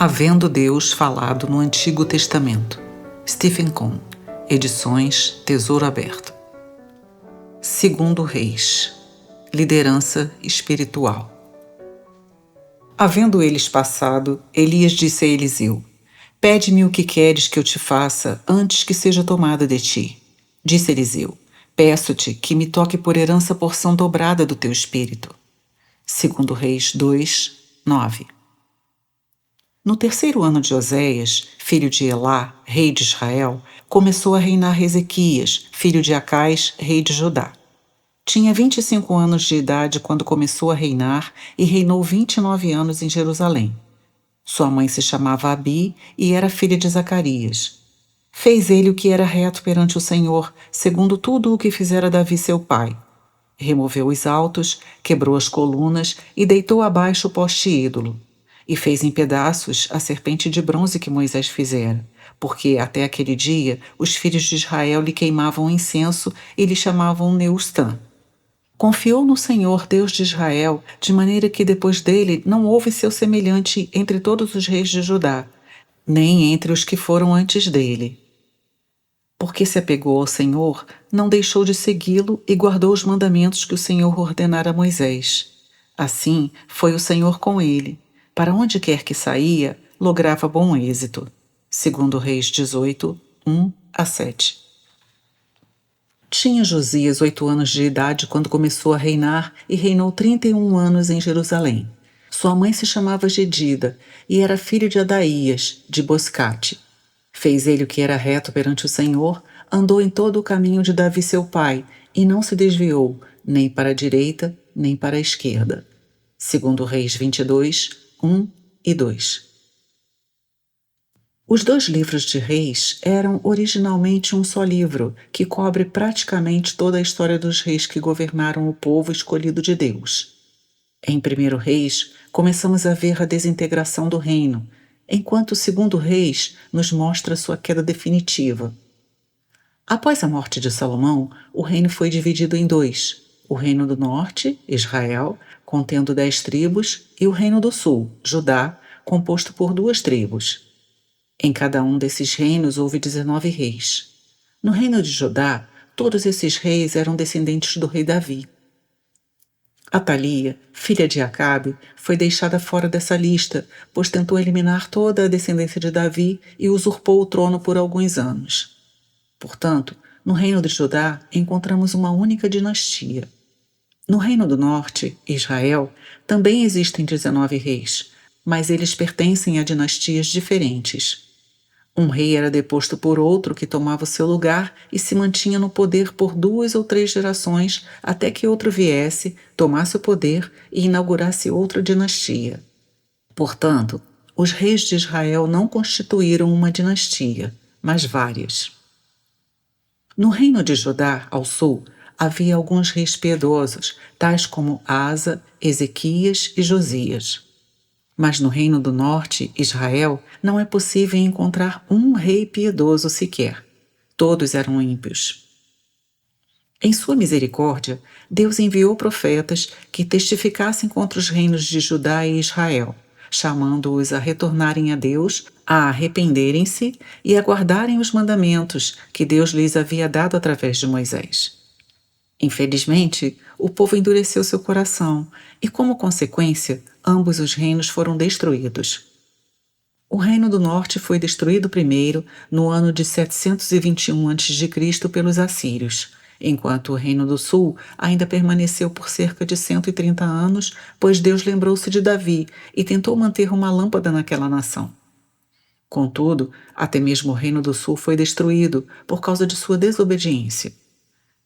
Havendo Deus falado no Antigo Testamento. Stephen Cohn, Edições Tesouro Aberto. Segundo Reis. Liderança espiritual. Havendo eles passado, Elias disse a Eliseu: Pede-me o que queres que eu te faça antes que seja tomada de ti. Disse Eliseu: Peço-te que me toque por herança a porção dobrada do teu espírito. Segundo Reis 2, 9. No terceiro ano de Oséias, filho de Elá, rei de Israel, começou a reinar Ezequias, filho de Acais, rei de Judá. Tinha 25 anos de idade quando começou a reinar e reinou 29 anos em Jerusalém. Sua mãe se chamava Abi e era filha de Zacarias. Fez ele o que era reto perante o Senhor, segundo tudo o que fizera Davi seu pai. Removeu os altos, quebrou as colunas e deitou abaixo o poste ídolo. E fez em pedaços a serpente de bronze que Moisés fizera, porque até aquele dia os filhos de Israel lhe queimavam incenso e lhe chamavam Neustã. Confiou no Senhor, Deus de Israel, de maneira que depois dele não houve seu semelhante entre todos os reis de Judá, nem entre os que foram antes dele. Porque se apegou ao Senhor, não deixou de segui-lo e guardou os mandamentos que o Senhor ordenara a Moisés. Assim foi o Senhor com ele. Para onde quer que saía, lograva bom êxito. Segundo Reis 18, 1-7. Tinha Josias 8 anos de idade quando começou a reinar e reinou 31 anos em Jerusalém. Sua mãe se chamava Gedida e era filha de Adaías, de Boscate. Fez ele o que era reto perante o Senhor, andou em todo o caminho de Davi seu pai e não se desviou, nem para a direita, nem para a esquerda. Segundo Reis 22, 1 e 2. Os 2 livros de Reis eram originalmente um só livro, que cobre praticamente toda a história dos reis que governaram o povo escolhido de Deus. Em 1 Reis, começamos a ver a desintegração do reino, enquanto o 2 Reis nos mostra sua queda definitiva. Após a morte de Salomão, o reino foi dividido em 2, o reino do norte, Israel, contendo 10 tribos, e o reino do sul, Judá, composto por 2 tribos. Em cada um desses reinos houve 19 reis. No reino de Judá, todos esses reis eram descendentes do rei Davi. Atalia, filha de Acabe, foi deixada fora dessa lista, pois tentou eliminar toda a descendência de Davi e usurpou o trono por alguns anos. Portanto, no reino de Judá encontramos uma única dinastia. No reino do norte, Israel, também existem 19 reis, mas eles pertencem a dinastias diferentes. Um rei era deposto por outro que tomava o seu lugar e se mantinha no poder por 2 ou 3 gerações até que outro viesse, tomasse o poder e inaugurasse outra dinastia. Portanto, os reis de Israel não constituíram uma dinastia, mas várias. No reino de Judá, ao sul, havia alguns reis piedosos, tais como Asa, Ezequias e Josias. Mas no reino do norte, Israel, não é possível encontrar um rei piedoso sequer. Todos eram ímpios. Em sua misericórdia, Deus enviou profetas que testificassem contra os reinos de Judá e Israel, chamando-os a retornarem a Deus, a arrependerem-se e a guardarem os mandamentos que Deus lhes havia dado através de Moisés. Infelizmente, o povo endureceu seu coração e, como consequência, ambos os reinos foram destruídos. O reino do norte foi destruído primeiro, no ano de 721 a.C., pelos assírios, enquanto o reino do sul ainda permaneceu por cerca de 130 anos, pois Deus lembrou-se de Davi e tentou manter uma lâmpada naquela nação. Contudo, até mesmo o reino do sul foi destruído por causa de sua desobediência.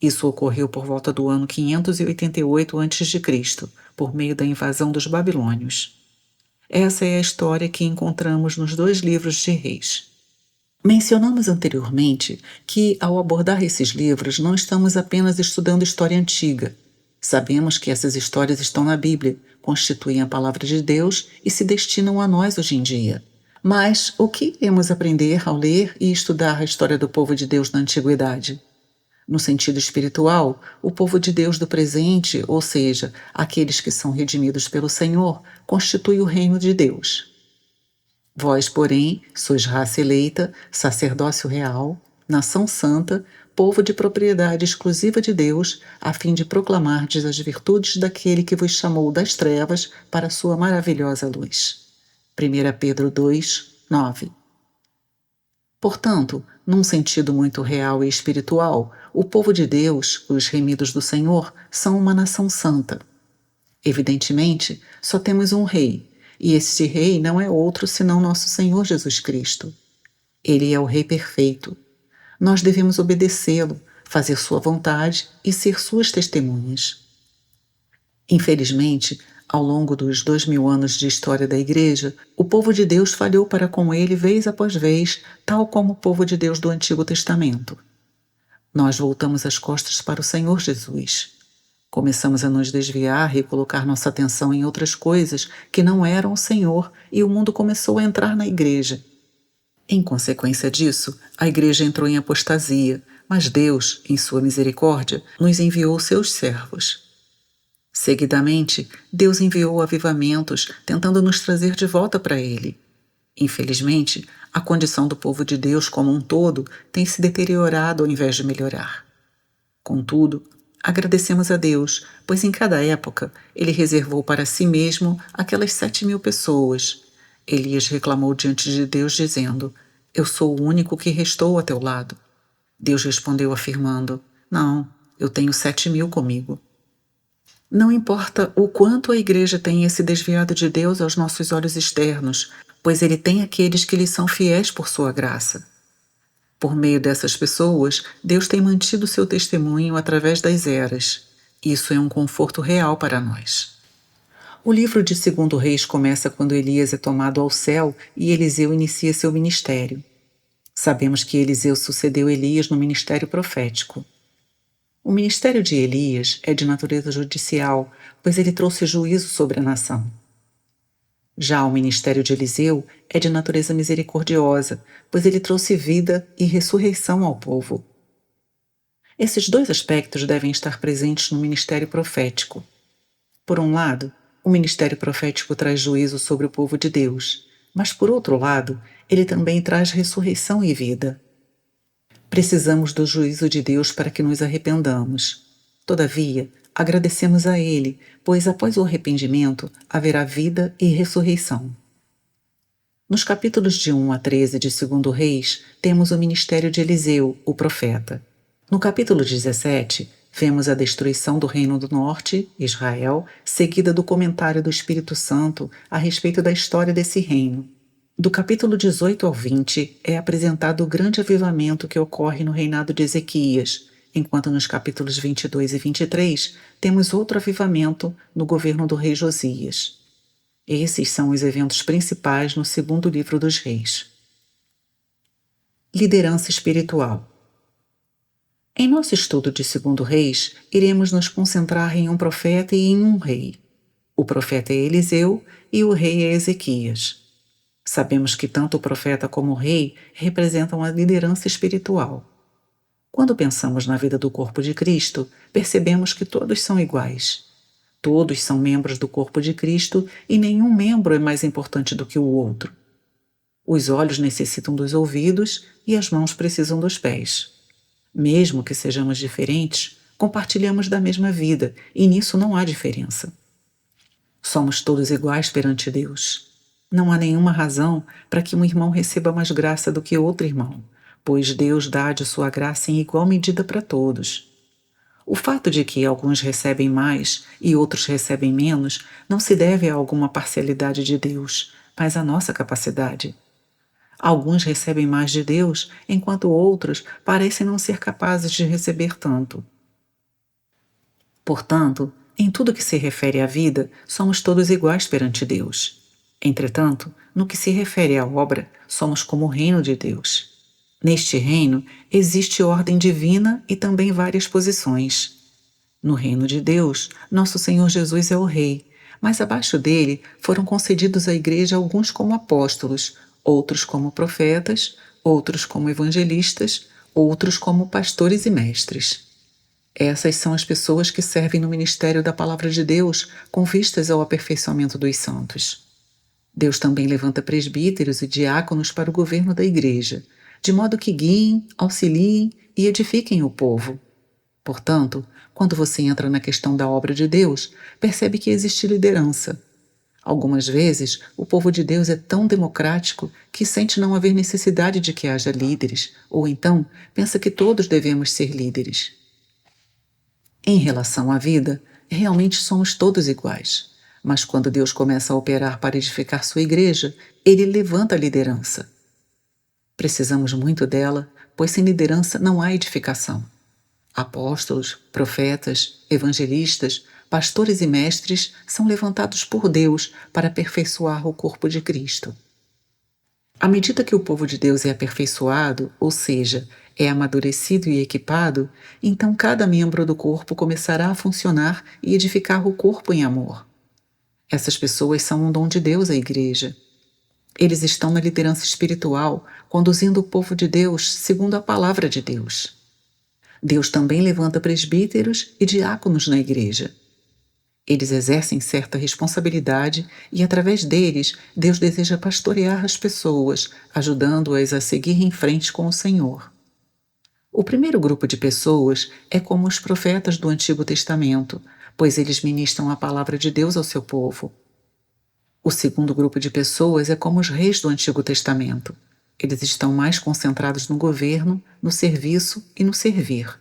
Isso ocorreu por volta do ano 588 a.C., por meio da invasão dos babilônios. Essa é a história que encontramos nos 2 livros de Reis. Mencionamos anteriormente que, ao abordar esses livros, não estamos apenas estudando história antiga. Sabemos que essas histórias estão na Bíblia, constituem a palavra de Deus e se destinam a nós hoje em dia. Mas o que iremos aprender ao ler e estudar a história do povo de Deus na antiguidade? No sentido espiritual, o povo de Deus do presente, ou seja, aqueles que são redimidos pelo Senhor, constitui o reino de Deus. Vós, porém, sois raça eleita, sacerdócio real, nação santa, povo de propriedade exclusiva de Deus, a fim de proclamardes as virtudes daquele que vos chamou das trevas para a sua maravilhosa luz. 1 Pedro 2, 9. Portanto, num sentido muito real e espiritual, o povo de Deus, os remidos do Senhor, são uma nação santa. Evidentemente, só temos um rei, e este rei não é outro senão nosso Senhor Jesus Cristo. Ele é o Rei perfeito. Nós devemos obedecê-lo, fazer sua vontade e ser suas testemunhas. Infelizmente, ao longo dos 2000 anos de história da Igreja, o povo de Deus falhou para com ele vez após vez, tal como o povo de Deus do Antigo Testamento. Nós voltamos as costas para o Senhor Jesus. Começamos a nos desviar e colocar nossa atenção em outras coisas que não eram o Senhor, e o mundo começou a entrar na Igreja. Em consequência disso, a Igreja entrou em apostasia, mas Deus, em sua misericórdia, nos enviou seus servos. Seguidamente, Deus enviou avivamentos, tentando nos trazer de volta para Ele. Infelizmente, a condição do povo de Deus como um todo tem se deteriorado ao invés de melhorar. Contudo, agradecemos a Deus, pois em cada época Ele reservou para si mesmo aquelas 7.000 pessoas. Elias reclamou diante de Deus, dizendo: Eu sou o único que restou a teu lado. Deus respondeu afirmando: Não, eu tenho 7.000 comigo. Não importa o quanto a Igreja tenha se desviado de Deus aos nossos olhos externos, pois Ele tem aqueles que lhe são fiéis por sua graça. Por meio dessas pessoas, Deus tem mantido seu testemunho através das eras. Isso é um conforto real para nós. O livro de 2 Reis começa quando Elias é tomado ao céu e Eliseu inicia seu ministério. Sabemos que Eliseu sucedeu Elias no ministério profético. O ministério de Elias é de natureza judicial, pois ele trouxe juízo sobre a nação. Já o ministério de Eliseu é de natureza misericordiosa, pois ele trouxe vida e ressurreição ao povo. Esses dois aspectos devem estar presentes no ministério profético. Por um lado, o ministério profético traz juízo sobre o povo de Deus, mas por outro lado, ele também traz ressurreição e vida. Precisamos do juízo de Deus para que nos arrependamos. Todavia, agradecemos a Ele, pois após o arrependimento haverá vida e ressurreição. Nos capítulos de 1 a 13 de 2 Reis, temos o ministério de Eliseu, o profeta. No capítulo 17, vemos a destruição do Reino do Norte, Israel, seguida do comentário do Espírito Santo a respeito da história desse reino. Do capítulo 18 ao 20 é apresentado o grande avivamento que ocorre no reinado de Ezequias, enquanto nos capítulos 22 e 23 temos outro avivamento no governo do rei Josias. Esses são os eventos principais no segundo livro dos Reis. Liderança espiritual. Em nosso estudo de 2 Reis, iremos nos concentrar em um profeta e em um rei. O profeta é Eliseu e o rei é Ezequias. Sabemos que tanto o profeta como o rei representam a liderança espiritual. Quando pensamos na vida do corpo de Cristo, percebemos que todos são iguais. Todos são membros do corpo de Cristo e nenhum membro é mais importante do que o outro. Os olhos necessitam dos ouvidos e as mãos precisam dos pés. Mesmo que sejamos diferentes, compartilhamos da mesma vida e nisso não há diferença. Somos todos iguais perante Deus. Não há nenhuma razão para que um irmão receba mais graça do que outro irmão, pois Deus dá de sua graça em igual medida para todos. O fato de que alguns recebem mais e outros recebem menos não se deve a alguma parcialidade de Deus, mas à nossa capacidade. Alguns recebem mais de Deus, enquanto outros parecem não ser capazes de receber tanto. Portanto, em tudo que se refere à vida, somos todos iguais perante Deus. Entretanto, no que se refere à obra, somos como o reino de Deus. Neste reino, existe ordem divina e também várias posições. No reino de Deus, nosso Senhor Jesus é o Rei, mas abaixo dele foram concedidos à Igreja alguns como apóstolos, outros como profetas, outros como evangelistas, outros como pastores e mestres. Essas são as pessoas que servem no ministério da Palavra de Deus com vistas ao aperfeiçoamento dos santos. Deus também levanta presbíteros e diáconos para o governo da igreja, de modo que guiem, auxiliem e edifiquem o povo. Portanto, quando você entra na questão da obra de Deus, percebe que existe liderança. Algumas vezes, o povo de Deus é tão democrático que sente não haver necessidade de que haja líderes, ou então pensa que todos devemos ser líderes. Em relação à vida, realmente somos todos iguais. Mas quando Deus começa a operar para edificar sua igreja, ele levanta a liderança. Precisamos muito dela, pois sem liderança não há edificação. Apóstolos, profetas, evangelistas, pastores e mestres são levantados por Deus para aperfeiçoar o corpo de Cristo. À medida que o povo de Deus é aperfeiçoado, ou seja, é amadurecido e equipado, então cada membro do corpo começará a funcionar e edificar o corpo em amor. Essas pessoas são um dom de Deus à igreja. Eles estão na liderança espiritual, conduzindo o povo de Deus segundo a palavra de Deus. Deus também levanta presbíteros e diáconos na igreja. Eles exercem certa responsabilidade e, através deles, Deus deseja pastorear as pessoas, ajudando-as a seguir em frente com o Senhor. O primeiro grupo de pessoas é como os profetas do Antigo Testamento, pois eles ministram a palavra de Deus ao seu povo. O segundo grupo de pessoas é como os reis do Antigo Testamento. Eles estão mais concentrados no governo, no serviço e no servir.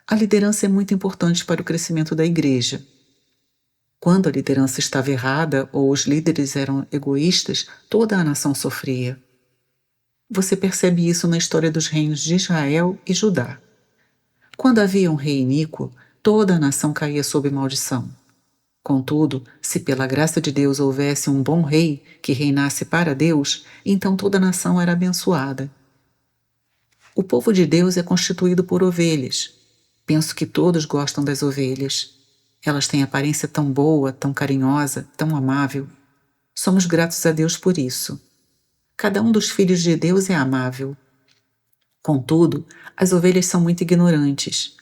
A liderança é muito importante para o crescimento da igreja. Quando a liderança estava errada ou os líderes eram egoístas, toda a nação sofria. Você percebe isso na história dos reinos de Israel e Judá. Quando havia um rei iníquo, toda a nação caía sob maldição. Contudo, se pela graça de Deus houvesse um bom rei que reinasse para Deus, então toda a nação era abençoada. O povo de Deus é constituído por ovelhas. Penso que todos gostam das ovelhas. Elas têm aparência tão boa, tão carinhosa, tão amável. Somos gratos a Deus por isso. Cada um dos filhos de Deus é amável. Contudo, as ovelhas são muito ignorantes.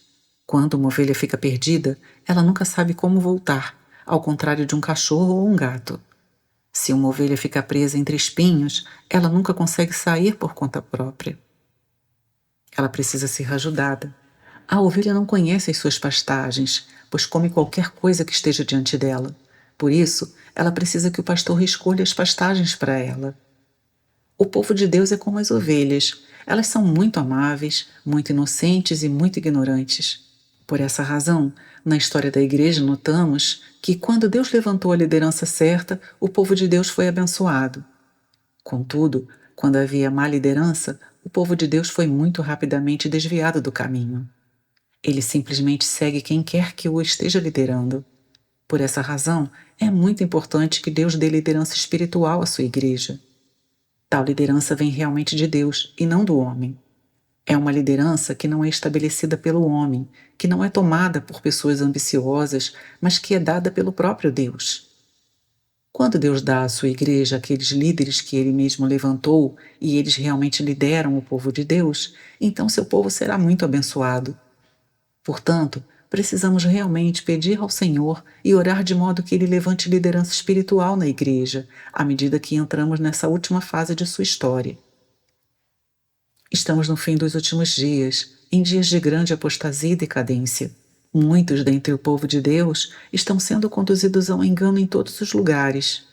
Quando uma ovelha fica perdida, ela nunca sabe como voltar, ao contrário de um cachorro ou um gato. Se uma ovelha fica presa entre espinhos, ela nunca consegue sair por conta própria. Ela precisa ser ajudada. A ovelha não conhece as suas pastagens, pois come qualquer coisa que esteja diante dela. Por isso, ela precisa que o pastor escolha as pastagens para ela. O povo de Deus é como as ovelhas. Elas são muito amáveis, muito inocentes e muito ignorantes. Por essa razão, na história da igreja notamos que quando Deus levantou a liderança certa, o povo de Deus foi abençoado. Contudo, quando havia má liderança, o povo de Deus foi muito rapidamente desviado do caminho. Ele simplesmente segue quem quer que o esteja liderando. Por essa razão, é muito importante que Deus dê liderança espiritual à sua igreja. Tal liderança vem realmente de Deus e não do homem. É uma liderança que não é estabelecida pelo homem, que não é tomada por pessoas ambiciosas, mas que é dada pelo próprio Deus. Quando Deus dá à sua igreja aqueles líderes que ele mesmo levantou e eles realmente lideram o povo de Deus, então seu povo será muito abençoado. Portanto, precisamos realmente pedir ao Senhor e orar de modo que Ele levante liderança espiritual na igreja, à medida que entramos nessa última fase de sua história. Estamos no fim dos últimos dias, em dias de grande apostasia e decadência. Muitos dentre o povo de Deus estão sendo conduzidos ao engano em todos os lugares.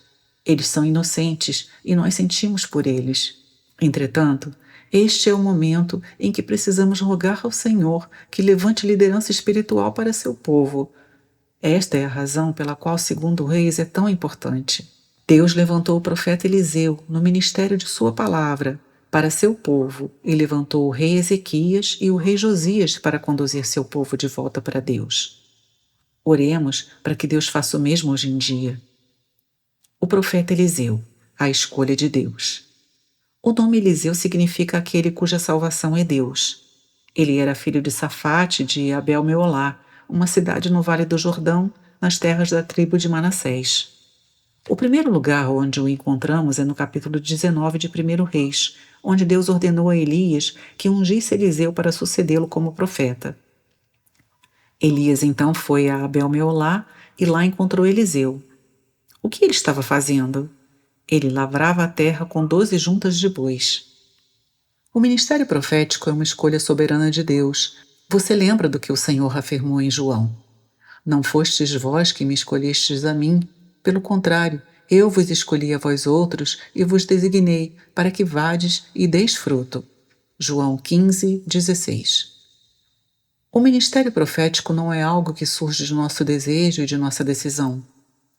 Eles são inocentes e nós sentimos por eles. Entretanto, este é o momento em que precisamos rogar ao Senhor que levante liderança espiritual para seu povo. Esta é a razão pela qual segundo Reis é tão importante. Deus levantou o profeta Eliseu no ministério de sua palavra para seu povo e levantou o rei Ezequias e o rei Josias para conduzir seu povo de volta para Deus. Oremos para que Deus faça o mesmo hoje em dia. O profeta Eliseu, a escolha de Deus. O nome Eliseu significa aquele cuja salvação é Deus. Ele era filho de Safate de Abel-Meolá, uma cidade no Vale do Jordão, nas terras da tribo de Manassés. O primeiro lugar onde o encontramos é no capítulo 19 de 1 Reis, onde Deus ordenou a Elias que ungisse Eliseu para sucedê-lo como profeta. Elias então foi a Abel-Meolá e lá encontrou Eliseu. O que ele estava fazendo? Ele lavrava a terra com 12 juntas de bois. O ministério profético é uma escolha soberana de Deus. Você lembra do que o Senhor afirmou em João? Não fostes vós que me escolhestes a mim. Pelo contrário, eu vos escolhi a vós outros e vos designei para que vades e deis fruto. João 15:16. O ministério profético não é algo que surge de nosso desejo e de nossa decisão.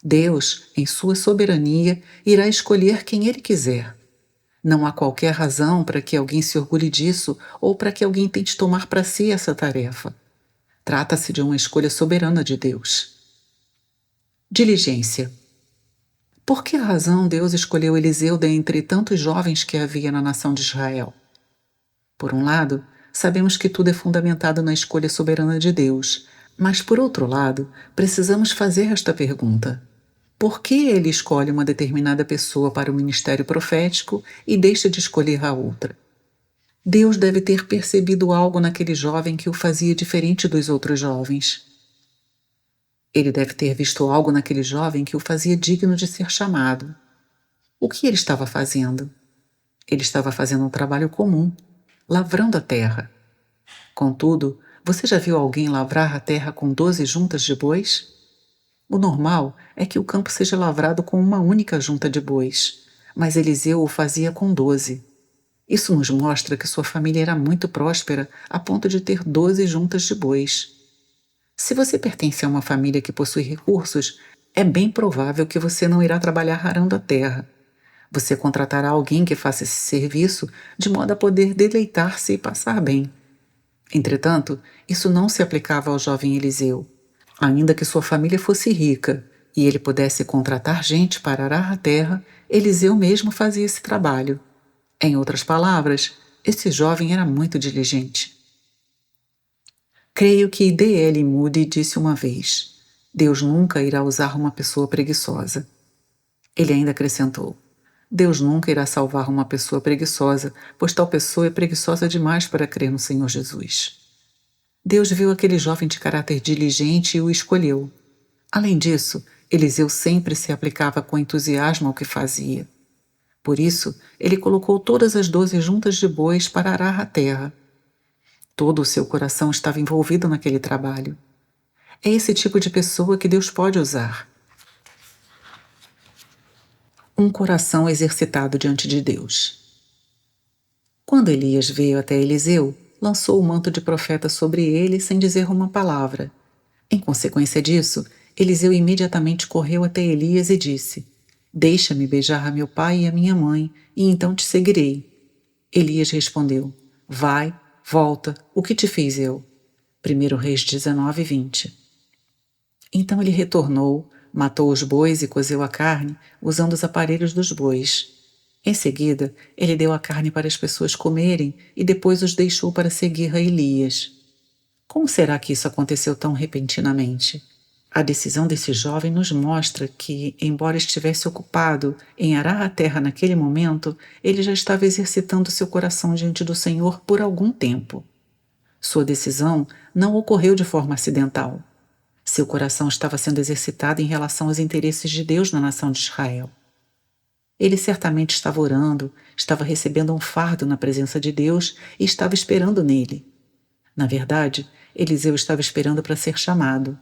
Deus, em sua soberania, irá escolher quem Ele quiser. Não há qualquer razão para que alguém se orgulhe disso ou para que alguém tente tomar para si essa tarefa. Trata-se de uma escolha soberana de Deus. Diligência. Por que razão Deus escolheu Eliseu dentre tantos jovens que havia na nação de Israel? Por um lado, sabemos que tudo é fundamentado na escolha soberana de Deus, mas por outro lado, precisamos fazer esta pergunta: por que Ele escolhe uma determinada pessoa para o ministério profético e deixa de escolher a outra? Deus deve ter percebido algo naquele jovem que o fazia diferente dos outros jovens. Ele deve ter visto algo naquele jovem que o fazia digno de ser chamado. O que ele estava fazendo? Ele estava fazendo um trabalho comum, lavrando a terra. Contudo, você já viu alguém lavrar a terra com 12 juntas de bois? O normal é que o campo seja lavrado com uma única junta de bois, mas Eliseu o fazia com 12. Isso nos mostra que sua família era muito próspera a ponto de ter 12 juntas de bois. Se você pertence a uma família que possui recursos, é bem provável que você não irá trabalhar arando a terra. Você contratará alguém que faça esse serviço de modo a poder deleitar-se e passar bem. Entretanto, isso não se aplicava ao jovem Eliseu. Ainda que sua família fosse rica e ele pudesse contratar gente para arar a terra, Eliseu mesmo fazia esse trabalho. Em outras palavras, esse jovem era muito diligente. Creio que D.L. Moody disse uma vez: Deus nunca irá usar uma pessoa preguiçosa. Ele ainda acrescentou: Deus nunca irá salvar uma pessoa preguiçosa, pois tal pessoa é preguiçosa demais para crer no Senhor Jesus. Deus viu aquele jovem de caráter diligente e o escolheu. Além disso, Eliseu sempre se aplicava com entusiasmo ao que fazia. Por isso, ele colocou todas as 12 juntas de bois para arar a terra. Todo o seu coração estava envolvido naquele trabalho. É esse tipo de pessoa que Deus pode usar. Um coração exercitado diante de Deus. Quando Elias veio até Eliseu, lançou o manto de profeta sobre ele sem dizer uma palavra. Em consequência disso, Eliseu imediatamente correu até Elias e disse: Deixa-me beijar a meu pai e a minha mãe, e então te seguirei. Elias respondeu: Vai, volta, o que te fiz eu? 1 Reis 19:20. Então ele retornou, matou os bois e cozeu a carne, usando os aparelhos dos bois. Em seguida, ele deu a carne para as pessoas comerem e depois os deixou para seguir a Elias. Como será que isso aconteceu tão repentinamente? A decisão desse jovem nos mostra que, embora estivesse ocupado em arar a terra naquele momento, ele já estava exercitando seu coração diante do Senhor por algum tempo. Sua decisão não ocorreu de forma acidental. Seu coração estava sendo exercitado em relação aos interesses de Deus na nação de Israel. Ele certamente estava orando, estava recebendo um fardo na presença de Deus e estava esperando nele. Na verdade, Eliseu estava esperando para ser chamado.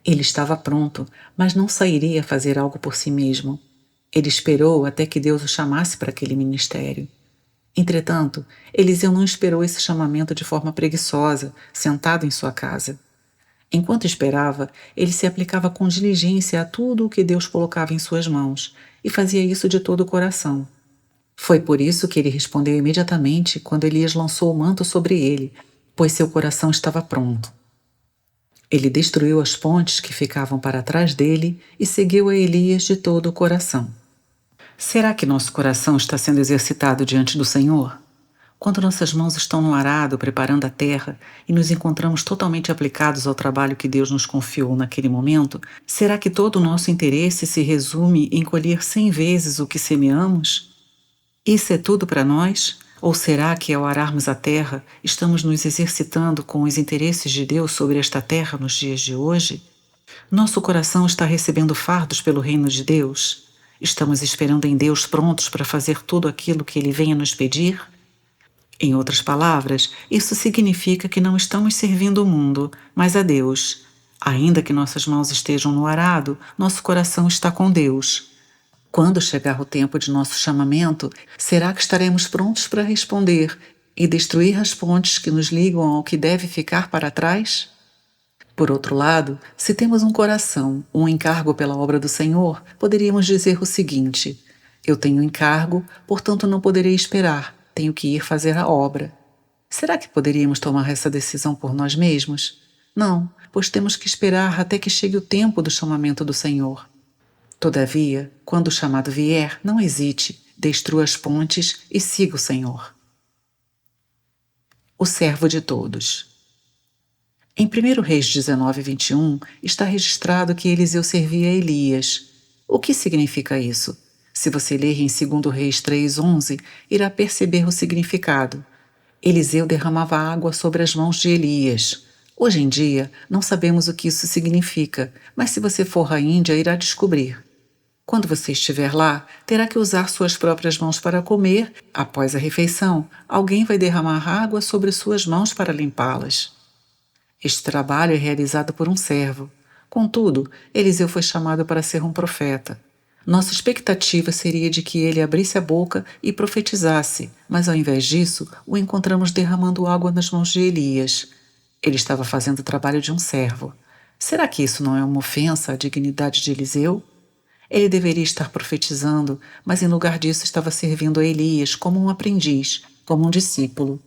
Ele estava pronto, mas não sairia a fazer algo por si mesmo. Ele esperou até que Deus o chamasse para aquele ministério. Entretanto, Eliseu não esperou esse chamamento de forma preguiçosa, sentado em sua casa. Enquanto esperava, ele se aplicava com diligência a tudo o que Deus colocava em suas mãos, e fazia isso de todo o coração. Foi por isso que ele respondeu imediatamente quando Elias lançou o manto sobre ele, pois seu coração estava pronto. Ele destruiu as pontes que ficavam para trás dele e seguiu a Elias de todo o coração. Será que nosso coração está sendo exercitado diante do Senhor? Quando nossas mãos estão no arado preparando a terra e nos encontramos totalmente aplicados ao trabalho que Deus nos confiou naquele momento, será que todo o nosso interesse se resume em colher 100 vezes o que semeamos? Isso é tudo para nós? Ou será que, ao ararmos a terra, estamos nos exercitando com os interesses de Deus sobre esta terra nos dias de hoje? Nosso coração está recebendo fardos pelo reino de Deus? Estamos esperando em Deus prontos para fazer tudo aquilo que Ele venha nos pedir? Em outras palavras, isso significa que não estamos servindo o mundo, mas a Deus. Ainda que nossas mãos estejam no arado, nosso coração está com Deus. Quando chegar o tempo de nosso chamamento, será que estaremos prontos para responder e destruir as pontes que nos ligam ao que deve ficar para trás? Por outro lado, se temos um coração, um encargo pela obra do Senhor, poderíamos dizer o seguinte: eu tenho encargo, portanto não poderei esperar, tenho que ir fazer a obra. Será que poderíamos tomar essa decisão por nós mesmos? Não, pois temos que esperar até que chegue o tempo do chamamento do Senhor. Todavia, quando o chamado vier, não hesite, destrua as pontes e siga o Senhor. O servo de todos. Em 1 Reis 19:21 está registrado que Eliseu servia a Elias. O que significa isso? Se você ler em 2 Reis 3:11, irá perceber o significado. Eliseu derramava água sobre as mãos de Elias. Hoje em dia, não sabemos o que isso significa, mas se você for à Índia, irá descobrir. Quando você estiver lá, terá que usar suas próprias mãos para comer. Após a refeição, alguém vai derramar água sobre suas mãos para limpá-las. Este trabalho é realizado por um servo. Contudo, Eliseu foi chamado para ser um profeta. Nossa expectativa seria de que ele abrisse a boca e profetizasse, mas ao invés disso, o encontramos derramando água nas mãos de Elias. Ele estava fazendo o trabalho de um servo. Será que isso não é uma ofensa à dignidade de Eliseu? Ele deveria estar profetizando, mas em lugar disso estava servindo a Elias como um aprendiz, como um discípulo.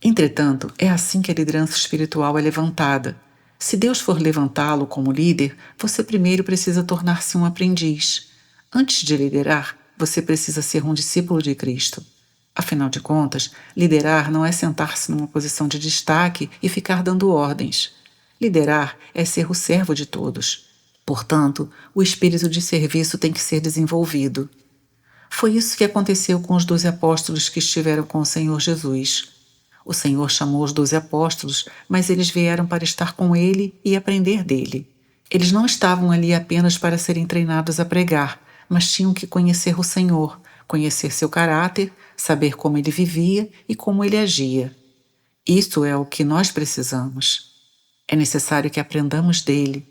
Entretanto, é assim que a liderança espiritual é levantada. Se Deus for levantá-lo como líder, você primeiro precisa tornar-se um aprendiz. Antes de liderar, você precisa ser um discípulo de Cristo. Afinal de contas, liderar não é sentar-se numa posição de destaque e ficar dando ordens. Liderar é ser o servo de todos. Portanto, o espírito de serviço tem que ser desenvolvido. Foi isso que aconteceu com os 12 apóstolos que estiveram com o Senhor Jesus. O Senhor chamou os 12 apóstolos, mas eles vieram para estar com ele e aprender dele. Eles não estavam ali apenas para serem treinados a pregar, mas tinham que conhecer o Senhor, conhecer seu caráter, saber como ele vivia e como ele agia. Isso é o que nós precisamos. É necessário que aprendamos dele.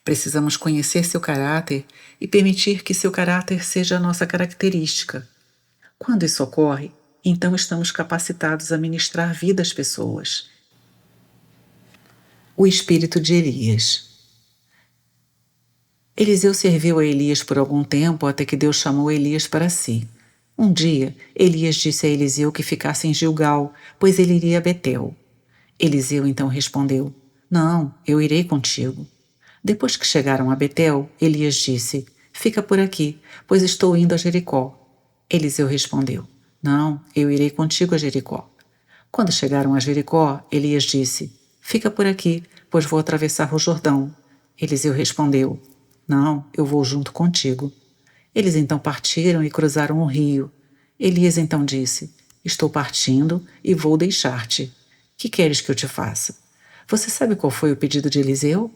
Precisamos conhecer seu caráter e permitir que seu caráter seja a nossa característica. Quando isso ocorre, então estamos capacitados a ministrar vida às pessoas. O espírito de Elias. Eliseu serviu a Elias por algum tempo até que Deus chamou Elias para si. Um dia, Elias disse a Eliseu que ficasse em Gilgal, pois ele iria a Betel. Eliseu então respondeu: Não, eu irei contigo. Depois que chegaram a Betel, Elias disse: Fica por aqui, pois estou indo a Jericó. Eliseu respondeu: Não, eu irei contigo a Jericó. Quando chegaram a Jericó, Elias disse: Fica por aqui, pois vou atravessar o Jordão. Eliseu respondeu: Não, eu vou junto contigo. Eles então partiram e cruzaram o rio. Elias então disse: Estou partindo e vou deixar-te. Que queres que eu te faça? Você sabe qual foi o pedido de Eliseu?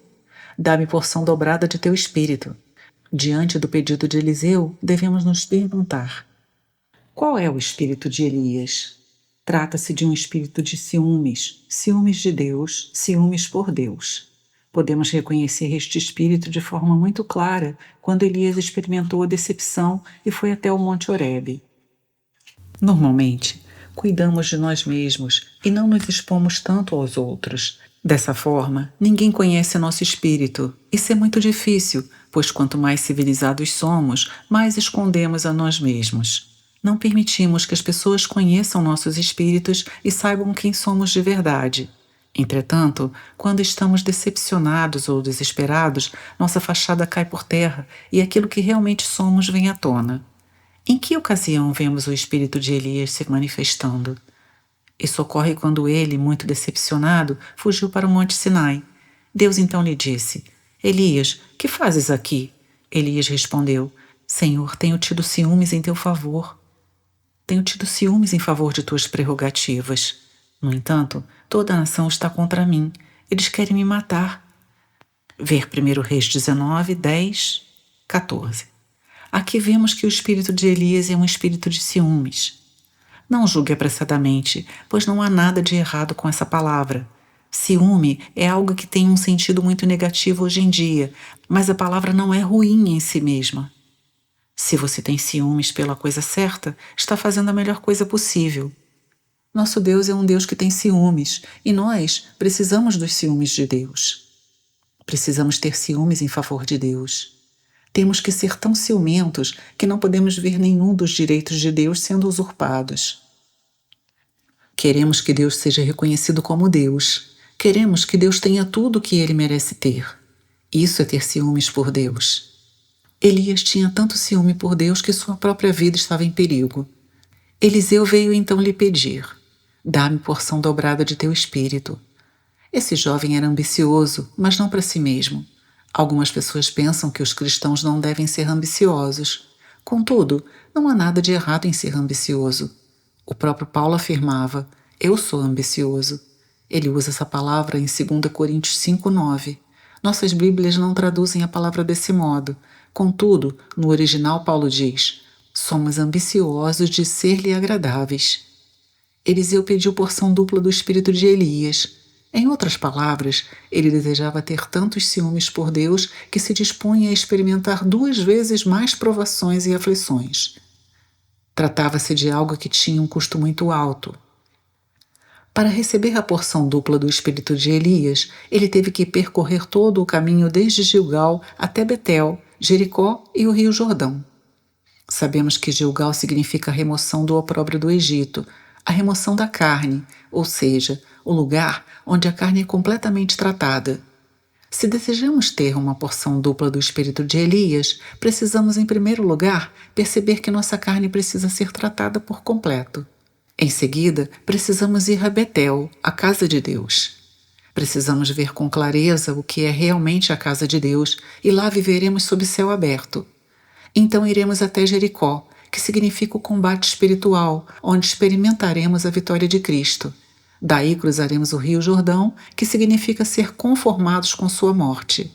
Dá-me porção dobrada de teu espírito. Diante do pedido de Eliseu, devemos nos perguntar: qual é o espírito de Elias? Trata-se de um espírito de ciúmes, ciúmes de Deus, ciúmes por Deus. Podemos reconhecer este espírito de forma muito clara quando Elias experimentou a decepção e foi até o Monte Horebe. Normalmente, cuidamos de nós mesmos e não nos expomos tanto aos outros. Dessa forma, ninguém conhece nosso espírito. Isso é muito difícil, pois quanto mais civilizados somos, mais escondemos a nós mesmos. Não permitimos que as pessoas conheçam nossos espíritos e saibam quem somos de verdade. Entretanto, quando estamos decepcionados ou desesperados, nossa fachada cai por terra e aquilo que realmente somos vem à tona. Em que ocasião vemos o espírito de Elias se manifestando? Isso ocorre quando ele, muito decepcionado, fugiu para o Monte Sinai. Deus então lhe disse: Elias, que fazes aqui? Elias respondeu: Senhor, tenho tido ciúmes em teu favor. Tenho tido ciúmes em favor de tuas prerrogativas. No entanto, toda a nação está contra mim. Eles querem me matar. Ver 1 Reis 19, 10, 14. Aqui vemos que o espírito de Elias é um espírito de ciúmes. Não julgue apressadamente, pois não há nada de errado com essa palavra. Ciúme é algo que tem um sentido muito negativo hoje em dia, mas a palavra não é ruim em si mesma. Se você tem ciúmes pela coisa certa, está fazendo a melhor coisa possível. Nosso Deus é um Deus que tem ciúmes, e nós precisamos dos ciúmes de Deus. Precisamos ter ciúmes em favor de Deus. Temos que ser tão ciumentos que não podemos ver nenhum dos direitos de Deus sendo usurpados. Queremos que Deus seja reconhecido como Deus. Queremos que Deus tenha tudo o que ele merece ter. Isso é ter ciúmes por Deus. Elias tinha tanto ciúme por Deus que sua própria vida estava em perigo. Eliseu veio então lhe pedir: dá-me porção dobrada de teu espírito. Esse jovem era ambicioso, mas não para si mesmo. Algumas pessoas pensam que os cristãos não devem ser ambiciosos. Contudo, não há nada de errado em ser ambicioso. O próprio Paulo afirmava: eu sou ambicioso. Ele usa essa palavra em 2 Coríntios 5:9. Nossas Bíblias não traduzem a palavra desse modo. Contudo, no original Paulo diz: somos ambiciosos de ser-lhe agradáveis. Eliseu pediu porção dupla do espírito de Elias. Em outras palavras, ele desejava ter tantos ciúmes por Deus que se dispunha a experimentar 2 vezes mais provações e aflições. Tratava-se de algo que tinha um custo muito alto. Para receber a porção dupla do espírito de Elias, ele teve que percorrer todo o caminho desde Gilgal até Betel, Jericó e o Rio Jordão. Sabemos que Gilgal significa a remoção do opróbrio do Egito, a remoção da carne, ou seja, o lugar onde a carne é completamente tratada. Se desejamos ter uma porção dupla do espírito de Elias, precisamos, em primeiro lugar, perceber que nossa carne precisa ser tratada por completo. Em seguida, precisamos ir a Betel, a casa de Deus. Precisamos ver com clareza o que é realmente a casa de Deus e lá viveremos sob céu aberto. Então iremos até Jericó, que significa o combate espiritual, onde experimentaremos a vitória de Cristo. Daí cruzaremos o Rio Jordão, que significa ser conformados com sua morte.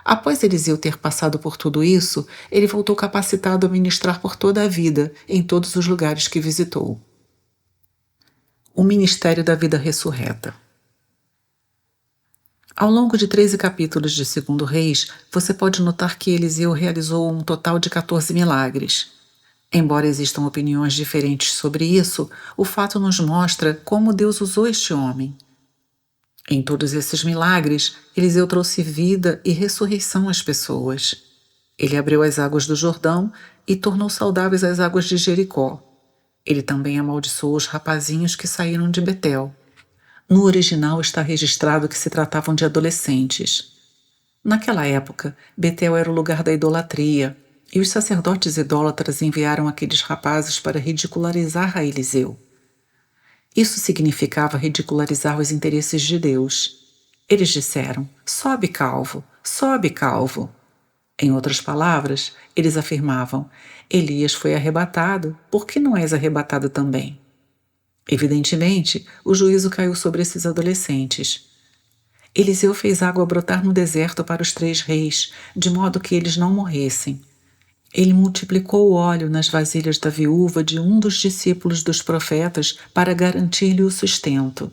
Após Eliseu ter passado por tudo isso, ele voltou capacitado a ministrar por toda a vida, em todos os lugares que visitou. O ministério da vida ressurreta. Ao longo de 13 capítulos de 2 Reis, você pode notar que Eliseu realizou um total de 14 milagres. Embora existam opiniões diferentes sobre isso, o fato nos mostra como Deus usou este homem. Em todos esses milagres, Eliseu trouxe vida e ressurreição às pessoas. Ele abriu as águas do Jordão e tornou saudáveis as águas de Jericó. Ele também amaldiçoou os rapazinhos que saíram de Betel. No original está registrado que se tratavam de adolescentes. Naquela época, Betel era o lugar da idolatria, e os sacerdotes idólatras enviaram aqueles rapazes para ridicularizar a Eliseu. Isso significava ridicularizar os interesses de Deus. Eles disseram: sobe, calvo, sobe, calvo. Em outras palavras, eles afirmavam: Elias foi arrebatado, por que não és arrebatado também? Evidentemente, o juízo caiu sobre esses adolescentes. Eliseu fez água brotar no deserto para os 3 reis, de modo que eles não morressem. Ele multiplicou o óleo nas vasilhas da viúva de um dos discípulos dos profetas para garantir-lhe o sustento.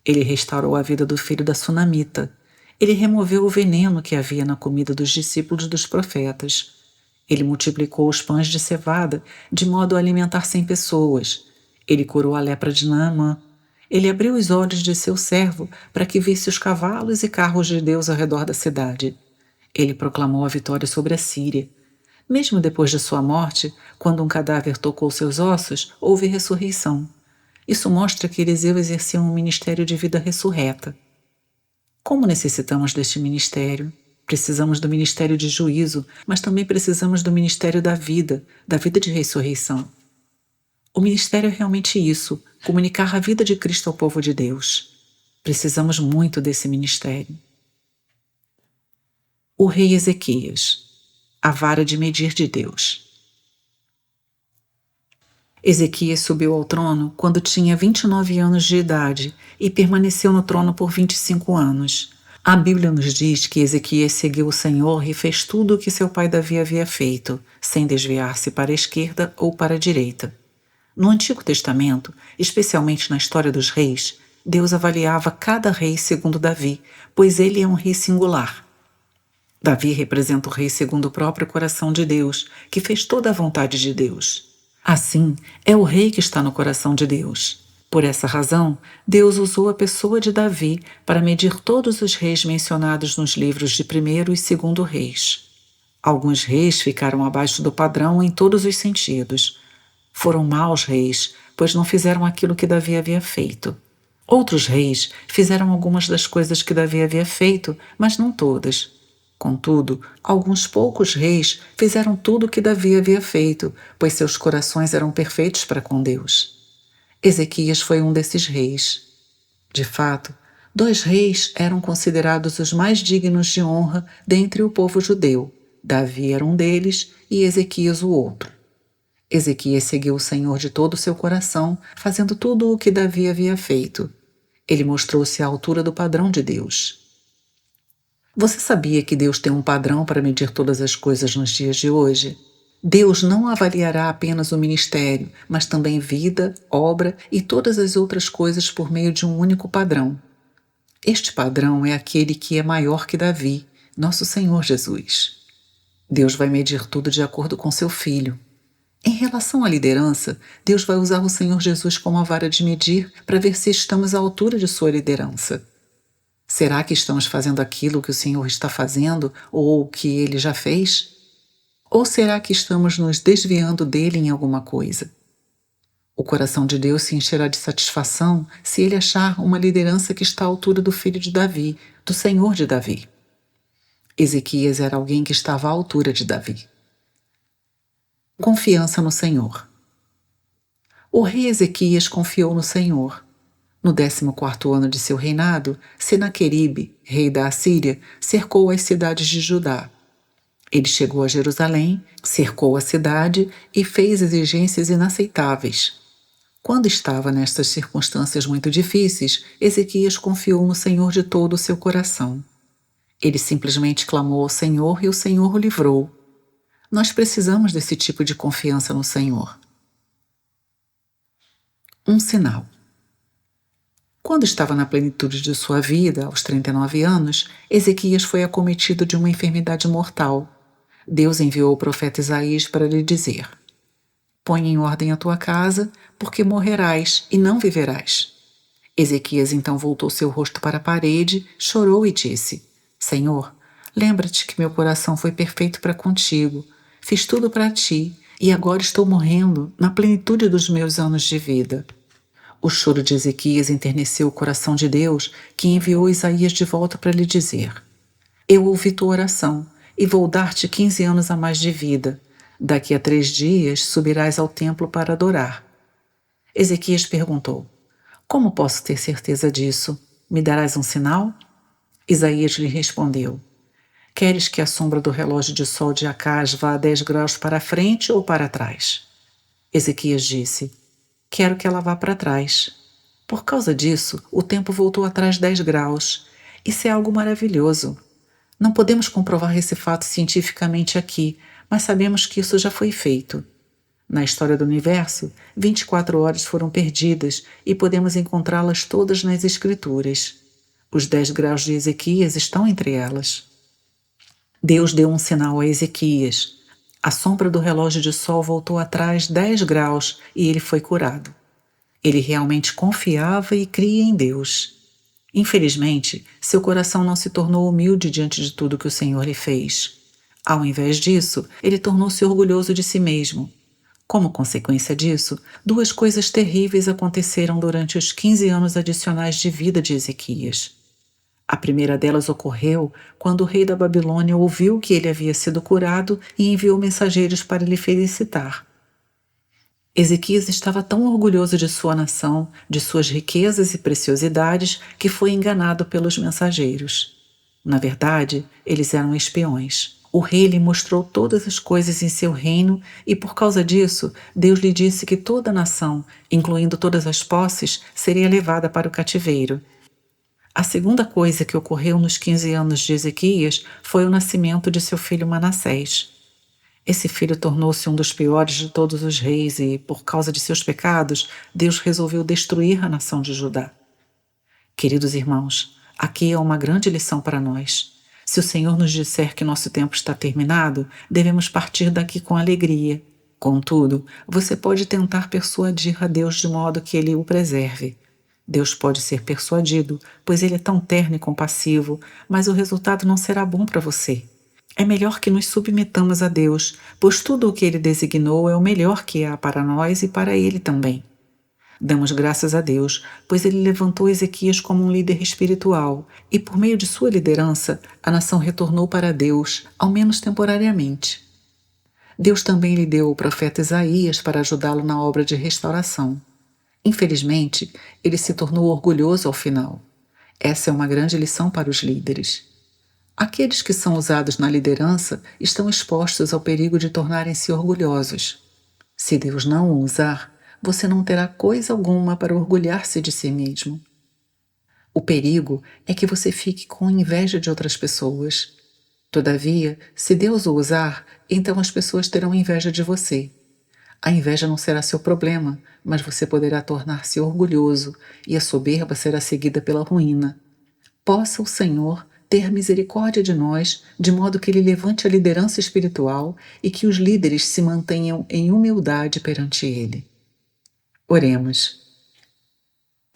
Ele restaurou a vida do filho da sunamita. Ele removeu o veneno que havia na comida dos discípulos dos profetas. Ele multiplicou os pães de cevada, de modo a alimentar 100 pessoas. Ele curou a lepra de Naamã. Ele abriu os olhos de seu servo para que visse os cavalos e carros de Deus ao redor da cidade. Ele proclamou a vitória sobre a Síria. Mesmo depois de sua morte, quando um cadáver tocou seus ossos, houve ressurreição. Isso mostra que Eliseu exercia um ministério de vida ressurreta. Como necessitamos deste ministério? Precisamos do ministério de juízo, mas também precisamos do ministério da vida de ressurreição. O ministério é realmente isso, comunicar a vida de Cristo ao povo de Deus. Precisamos muito desse ministério. O rei Ezequias, a vara de medir de Deus. Ezequias subiu ao trono quando tinha 29 anos de idade e permaneceu no trono por 25 anos. A Bíblia nos diz que Ezequias seguiu o Senhor e fez tudo o que seu pai Davi havia feito, sem desviar-se para a esquerda ou para a direita. No Antigo Testamento, especialmente na história dos reis, Deus avaliava cada rei segundo Davi, pois ele é um rei singular. Davi representa o rei segundo o próprio coração de Deus, que fez toda a vontade de Deus. Assim, é o rei que está no coração de Deus. Por essa razão, Deus usou a pessoa de Davi para medir todos os reis mencionados nos livros de 1º e 2º Reis. Alguns reis ficaram abaixo do padrão em todos os sentidos. Foram maus reis, pois não fizeram aquilo que Davi havia feito. Outros reis fizeram algumas das coisas que Davi havia feito, mas não todas. Contudo, alguns poucos reis fizeram tudo o que Davi havia feito, pois seus corações eram perfeitos para com Deus. Ezequias foi um desses reis. De fato, 2 reis eram considerados os mais dignos de honra dentre o povo judeu. Davi era um deles e Ezequias o outro. Ezequias seguiu o Senhor de todo o seu coração, fazendo tudo o que Davi havia feito. Ele mostrou-se à altura do padrão de Deus. Você sabia que Deus tem um padrão para medir todas as coisas nos dias de hoje? Deus não avaliará apenas o ministério, mas também vida, obra e todas as outras coisas por meio de um único padrão. Este padrão é aquele que é maior que Davi, nosso Senhor Jesus. Deus vai medir tudo de acordo com seu Filho. Em relação à liderança, Deus vai usar o Senhor Jesus como a vara de medir para ver se estamos à altura de sua liderança. Será que estamos fazendo aquilo que o Senhor está fazendo ou o que Ele já fez? Ou será que estamos nos desviando dele em alguma coisa? O coração de Deus se encherá de satisfação se Ele achar uma liderança que está à altura do filho de Davi, do Senhor de Davi. Ezequias era alguém que estava à altura de Davi. Confiança no Senhor. O rei Ezequias confiou no Senhor. No 14º ano de seu reinado, Senaqueribe, rei da Assíria, cercou as cidades de Judá. Ele chegou a Jerusalém, cercou a cidade e fez exigências inaceitáveis. Quando estava nestas circunstâncias muito difíceis, Ezequias confiou no Senhor de todo o seu coração. Ele simplesmente clamou ao Senhor e o Senhor o livrou. Nós precisamos desse tipo de confiança no Senhor. Um sinal. Quando estava na plenitude de sua vida, aos 39 anos, Ezequias foi acometido de uma enfermidade mortal. Deus enviou o profeta Isaías para lhe dizer: põe em ordem a tua casa, porque morrerás e não viverás. Ezequias então voltou seu rosto para a parede, chorou e disse: Senhor, lembra-te que meu coração foi perfeito para contigo, fiz tudo para ti, e agora estou morrendo na plenitude dos meus anos de vida. O choro de Ezequias enterneceu o coração de Deus, que enviou Isaías de volta para lhe dizer: eu ouvi tua oração, e vou dar-te 15 anos a mais de vida. Daqui a 3 dias subirás ao templo para adorar. Ezequias perguntou: como posso ter certeza disso? Me darás um sinal? Isaías lhe respondeu: queres que a sombra do relógio de sol de Acás vá a 10 graus para a frente ou para trás? Ezequias disse: quero que ela vá para trás. Por causa disso, o tempo voltou atrás 10 graus. Isso é algo maravilhoso. Não podemos comprovar esse fato cientificamente aqui, mas sabemos que isso já foi feito. Na história do universo, 24 horas foram perdidas e podemos encontrá-las todas nas Escrituras. Os 10 graus de Ezequias estão entre elas. Deus deu um sinal a Ezequias. A sombra do relógio de sol voltou atrás 10 graus e ele foi curado. Ele realmente confiava e cria em Deus. Infelizmente, seu coração não se tornou humilde diante de tudo que o Senhor lhe fez. Ao invés disso, ele tornou-se orgulhoso de si mesmo. Como consequência disso, 2 coisas terríveis aconteceram durante os 15 anos adicionais de vida de Ezequias. A primeira delas ocorreu quando o rei da Babilônia ouviu que ele havia sido curado e enviou mensageiros para lhe felicitar. Ezequias estava tão orgulhoso de sua nação, de suas riquezas e preciosidades, que foi enganado pelos mensageiros. Na verdade, eles eram espiões. O rei lhe mostrou todas as coisas em seu reino e, por causa disso, Deus lhe disse que toda a nação, incluindo todas as posses, seria levada para o cativeiro. A segunda coisa que ocorreu nos 15 anos de Ezequias foi o nascimento de seu filho Manassés. Esse filho tornou-se um dos piores de todos os reis e, por causa de seus pecados, Deus resolveu destruir a nação de Judá. Queridos irmãos, aqui é uma grande lição para nós. Se o Senhor nos disser que nosso tempo está terminado, devemos partir daqui com alegria. Contudo, você pode tentar persuadir a Deus de modo que Ele o preserve. Deus pode ser persuadido, pois Ele é tão terno e compassivo, mas o resultado não será bom para você. É melhor que nos submetamos a Deus, pois tudo o que Ele designou é o melhor que há para nós e para Ele também. Damos graças a Deus, pois Ele levantou Ezequias como um líder espiritual e, por meio de sua liderança, a nação retornou para Deus, ao menos temporariamente. Deus também lhe deu o profeta Isaías para ajudá-lo na obra de restauração. Infelizmente, ele se tornou orgulhoso ao final. Essa é uma grande lição para os líderes. Aqueles que são usados na liderança estão expostos ao perigo de tornarem-se orgulhosos. Se Deus não o usar, você não terá coisa alguma para orgulhar-se de si mesmo. O perigo é que você fique com inveja de outras pessoas. Todavia, se Deus o usar, então as pessoas terão inveja de você. A inveja não será seu problema, mas você poderá tornar-se orgulhoso e a soberba será seguida pela ruína. Possa o Senhor ter misericórdia de nós, de modo que Ele levante a liderança espiritual e que os líderes se mantenham em humildade perante Ele. Oremos.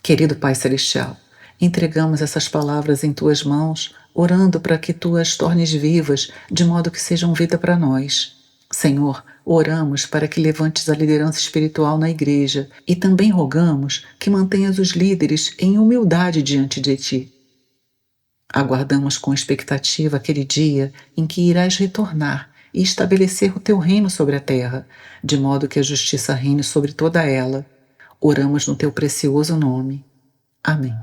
Querido Pai Celestial, entregamos essas palavras em Tuas mãos, orando para que Tu as tornes vivas, de modo que sejam vida para nós. Senhor, oramos para que levantes a liderança espiritual na igreja e também rogamos que mantenhas os líderes em humildade diante de Ti. Aguardamos com expectativa aquele dia em que irás retornar e estabelecer o Teu reino sobre a terra, de modo que a justiça reine sobre toda ela. Oramos no Teu precioso nome. Amém.